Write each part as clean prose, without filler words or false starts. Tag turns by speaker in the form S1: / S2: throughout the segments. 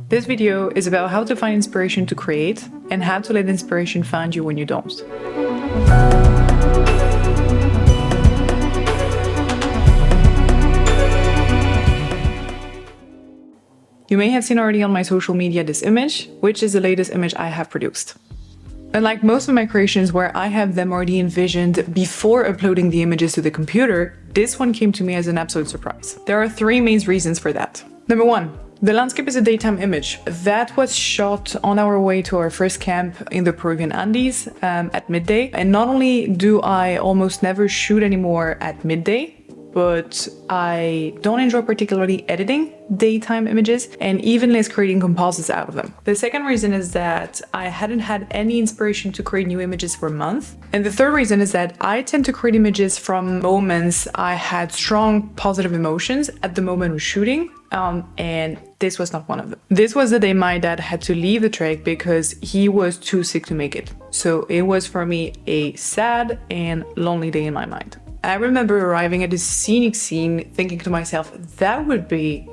S1: This video is about how to find inspiration to create and how to let inspiration find you when you don't. You may have seen already on my social media this image, which is the latest image I have produced. Unlike most of my creations where I have them already envisioned before uploading the images to the computer, this one came to me as an absolute surprise. There are three main reasons for that. Number one, the landscape is a daytime image that was shot on our way to our first camp in the Peruvian Andes at midday. And not only do I almost never shoot anymore at midday, but I don't enjoy particularly editing daytime images and even less creating composites out of them. The second reason is that I hadn't had any inspiration to create new images for a month. And the third reason is that I tend to create images from moments I had strong positive emotions at the moment of shooting. And this was not one of them. This was the day my dad had to leave the trek because he was too sick to make it. So it was for me a sad and lonely day in my mind. I remember arriving at this scenic scene thinking to myself, that would be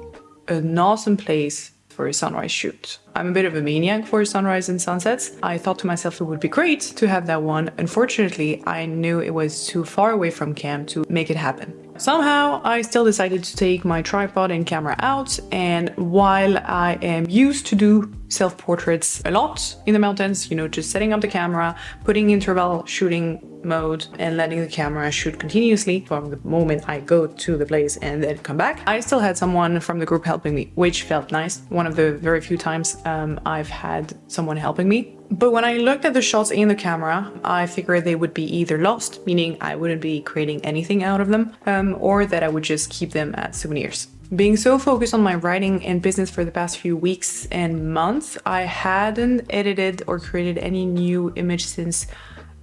S1: an awesome place for a sunrise shoot. I'm a bit of a maniac for sunrise and sunsets. I thought to myself it would be great to have that one. Unfortunately, I knew it was too far away from camp to make it happen. Somehow, I still decided to take my tripod and camera out, and while I am used to do self-portraits a lot in the mountains, just setting up the camera, putting interval shooting mode and letting the camera shoot continuously from the moment I go to the place and then come back, I still had someone from the group helping me, which felt nice. One of the very few times I've had someone helping me. But when I looked at the shots in the camera, I figured they would be either lost, meaning I wouldn't be creating anything out of them, or that I would just keep them as souvenirs. Being so focused on my writing and business for the past few weeks and months, I hadn't edited or created any new image since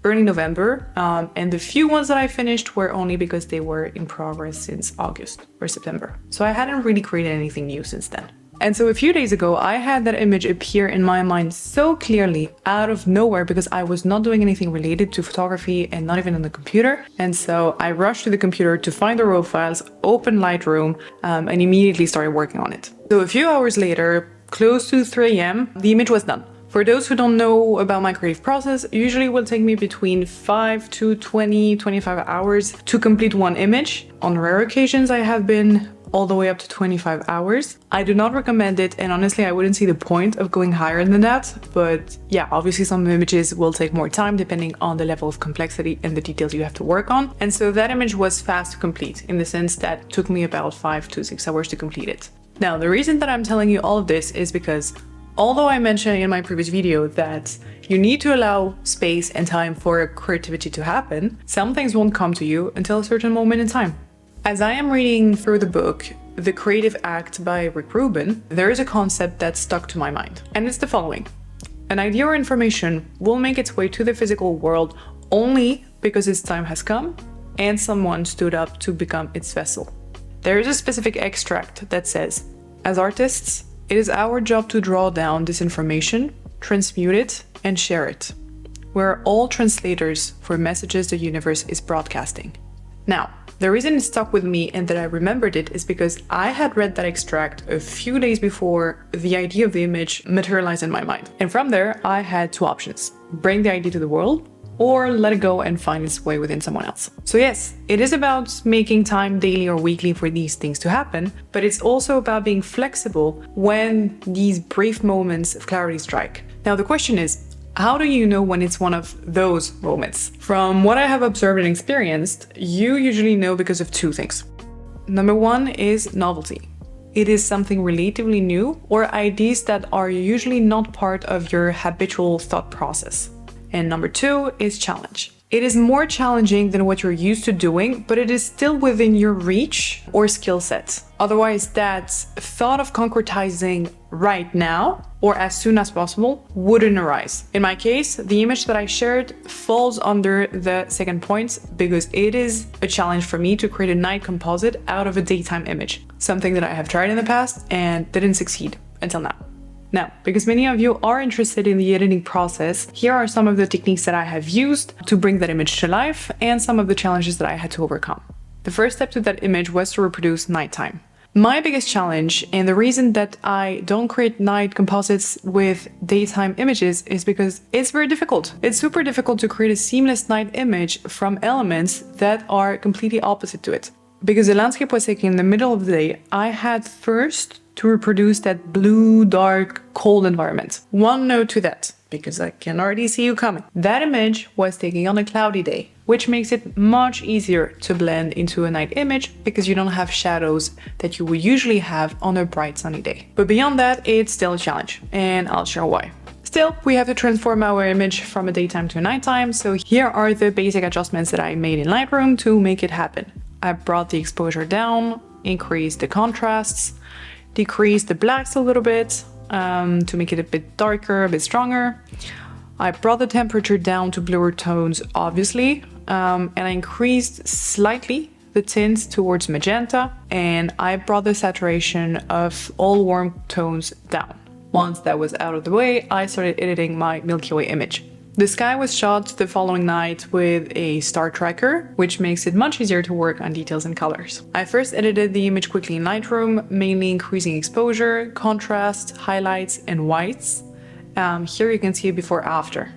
S1: early November, and the few ones that I finished were only because they were in progress since August or September. So I hadn't really created anything new since then. And so a few days ago, I had that image appear in my mind so clearly out of nowhere because I was not doing anything related to photography and not even on the computer. And so I rushed to the computer to find the raw files, opened Lightroom, and immediately started working on it. So a few hours later, close to 3 a.m., the image was done. For those who don't know about my creative process, usually it will take me between 5 to 25 hours to complete one image. On rare occasions, I have been all the way up to 25 hours. I do not recommend it, and honestly, I wouldn't see the point of going higher than that. But yeah, obviously some images will take more time depending on the level of complexity and the details you have to work on. And so that image was fast to complete in the sense that it took me about 5 to 6 hours to complete it. Now, the reason that I'm telling you all of this is because although I mentioned in my previous video that you need to allow space and time for creativity to happen, some things won't come to you until a certain moment in time. As I am reading through the book, The Creative Act by Rick Rubin, there is a concept that stuck to my mind, and it's the following. An idea or information will make its way to the physical world only because its time has come and someone stood up to become its vessel. There is a specific extract that says, as artists, it is our job to draw down this information, transmute it, and share it. We're all translators for messages the universe is broadcasting. Now, the reason it stuck with me and that I remembered it is because I had read that extract a few days before the idea of the image materialized in my mind. And from there, I had two options: bring the idea to the world or let it go and find its way within someone else. So yes, it is about making time daily or weekly for these things to happen, but it's also about being flexible when these brief moments of clarity strike. Now the question is, how do you know when it's one of those moments? From what I have observed and experienced, you usually know because of two things. Number one is novelty. It is something relatively new or ideas that are usually not part of your habitual thought process. And number two is challenge. It is more challenging than what you're used to doing, but it is still within your reach or skill set. Otherwise, that thought of concretizing right now or as soon as possible wouldn't arise. In my case, the image that I shared falls under the second point because it is a challenge for me to create a night composite out of a daytime image, something that I have tried in the past and didn't succeed until now. Now, because many of you are interested in the editing process, here are some of the techniques that I have used to bring that image to life and some of the challenges that I had to overcome. The first step to that image was to reproduce nighttime. My biggest challenge, and the reason that I don't create night composites with daytime images, is because it's very difficult. It's super difficult to create a seamless night image from elements that are completely opposite to it. Because the landscape was taken in the middle of the day, I had first to reproduce that blue, dark, cold environment. One note to that, because I can already see you coming. That image was taken on a cloudy day, which makes it much easier to blend into a night image because you don't have shadows that you would usually have on a bright sunny day. But beyond that, it's still a challenge, and I'll share why. Still, we have to transform our image from a daytime to a nighttime, so here are the basic adjustments that I made in Lightroom to make it happen. I brought the exposure down, increased the contrasts, decreased the blacks a little bit, to make it a bit darker, a bit stronger. I brought the temperature down to bluer tones, obviously, and I increased slightly the tints towards magenta, and I brought the saturation of all warm tones down. Once that was out of the way, I started editing my Milky Way image. The sky was shot the following night with a star tracker, which makes it much easier to work on details and colors. I first edited the image quickly in Lightroom, mainly increasing exposure, contrast, highlights, and whites. Here you can see it before after.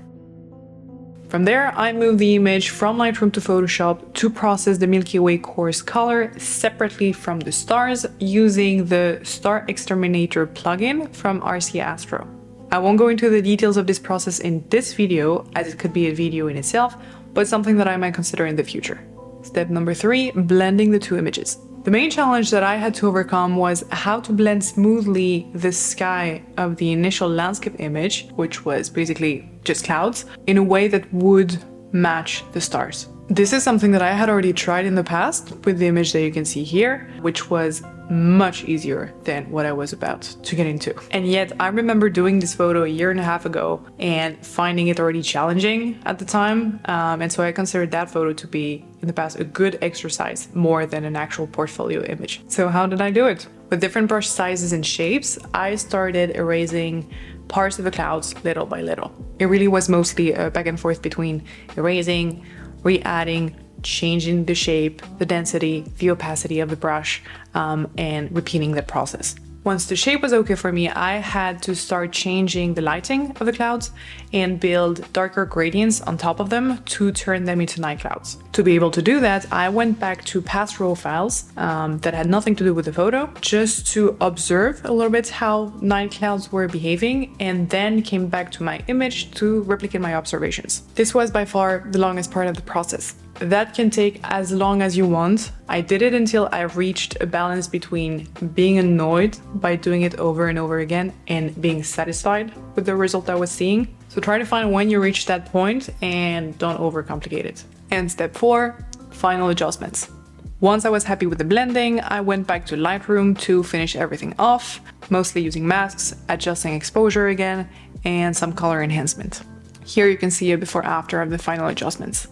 S1: From there, I moved the image from Lightroom to Photoshop to process the Milky Way coarse color separately from the stars using the Star Exterminator plugin from RC Astro. I won't go into the details of this process in this video, as it could be a video in itself, but something that I might consider in the future. Step number 3, blending the two images. The main challenge that I had to overcome was how to blend smoothly the sky of the initial landscape image, which was basically just clouds, in a way that would match the stars. This is something that I had already tried in the past with the image that you can see here, which was much easier than what I was about to get into. And yet I remember doing this photo a year and a half ago and finding it already challenging at the time. And so I considered that photo to be, in the past, a good exercise more than an actual portfolio image. So how did I do it? With different brush sizes and shapes, I started erasing parts of the clouds little by little. It really was mostly a back and forth between erasing, re-adding, changing the shape, the density, the opacity of the brush, and repeating that process. Once the shape was okay for me, I had to start changing the lighting of the clouds and build darker gradients on top of them to turn them into night clouds. To be able to do that, I went back to past RAW files that had nothing to do with the photo, just to observe a little bit how night clouds were behaving, and then came back to my image to replicate my observations. This was by far the longest part of the process. That can take as long as you want. I did it until I reached a balance between being annoyed by doing it over and over again and being satisfied with the result I was seeing. So try to find when you reach that point and don't overcomplicate it. And step 4, final adjustments. Once I was happy with the blending, I went back to Lightroom to finish everything off, mostly using masks, adjusting exposure again, and some color enhancement. Here you can see a before-after of the final adjustments.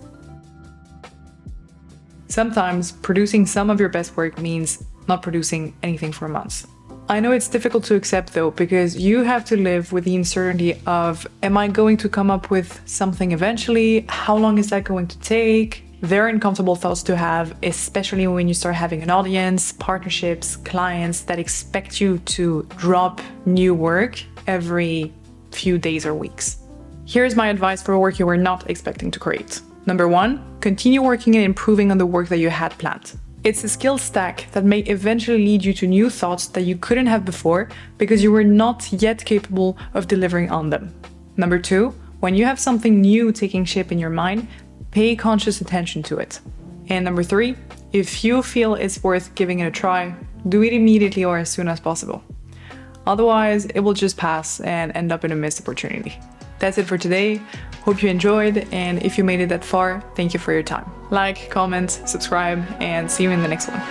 S1: Sometimes producing some of your best work means not producing anything for months. I know it's difficult to accept though, because you have to live with the uncertainty of, am I going to come up with something eventually? How long is that going to take? Very uncomfortable thoughts to have, especially when you start having an audience, partnerships, clients that expect you to drop new work every few days or weeks. Here's my advice for work you were not expecting to create. Number 1, continue working and improving on the work that you had planned. It's a skill stack that may eventually lead you to new thoughts that you couldn't have before because you were not yet capable of delivering on them. Number 2, when you have something new taking shape in your mind, pay conscious attention to it. And number 3, if you feel it's worth giving it a try, do it immediately or as soon as possible. Otherwise, it will just pass and end up in a missed opportunity. That's it for today. Hope you enjoyed, and if you made it that far, thank you for your time. Like, comment, subscribe, and see you in the next one.